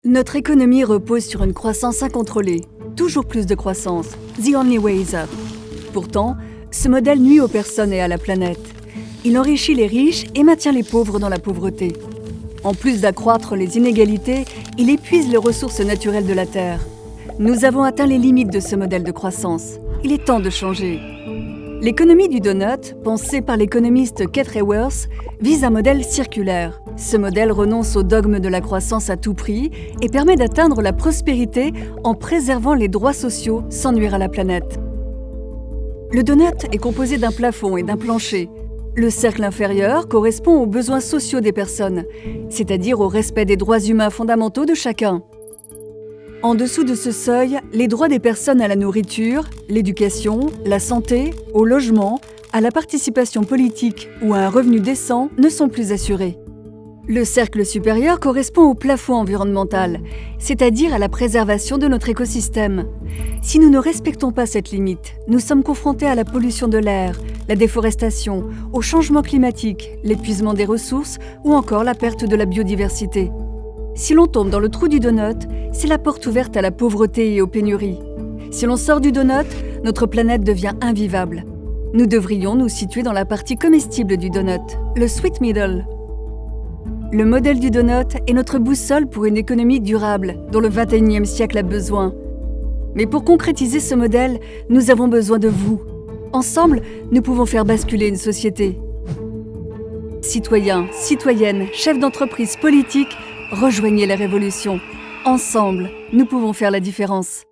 Notre économie repose sur une croissance incontrôlée. Toujours plus de croissance. The only way is up. Pourtant, ce modèle nuit aux personnes et à la planète. Il enrichit les riches et maintient les pauvres dans la pauvreté. En plus d'accroître les inégalités, il épuise les ressources naturelles de la Terre. Nous avons atteint les limites de ce modèle de croissance. Il est temps de changer. L'économie du donut, pensée par l'économiste Keith Raworth, vise un modèle circulaire. Ce modèle renonce au dogme de la croissance à tout prix et permet d'atteindre la prospérité en préservant les droits sociaux sans nuire à la planète. Le donut est composé d'un plafond et d'un plancher. Le cercle inférieur correspond aux besoins sociaux des personnes, c'est-à-dire au respect des droits humains fondamentaux de chacun. En dessous de ce seuil, les droits des personnes à la nourriture, l'éducation, la santé, au logement, à la participation politique ou à un revenu décent ne sont plus assurés. Le cercle supérieur correspond au plafond environnemental, c'est-à-dire à la préservation de notre écosystème. Si nous ne respectons pas cette limite, nous sommes confrontés à la pollution de l'air, la déforestation, au changement climatique, l'épuisement des ressources ou encore la perte de la biodiversité. Si l'on tombe dans le trou du donut, c'est la porte ouverte à la pauvreté et aux pénuries. Si l'on sort du donut, notre planète devient invivable. Nous devrions nous situer dans la partie comestible du donut, le sweet middle. Le modèle du donut est notre boussole pour une économie durable dont le XXIe siècle a besoin. Mais pour concrétiser ce modèle, nous avons besoin de vous. Ensemble, nous pouvons faire basculer une société. Citoyens, citoyennes, chefs d'entreprise, politiques, rejoignez la révolution. Ensemble, nous pouvons faire la différence.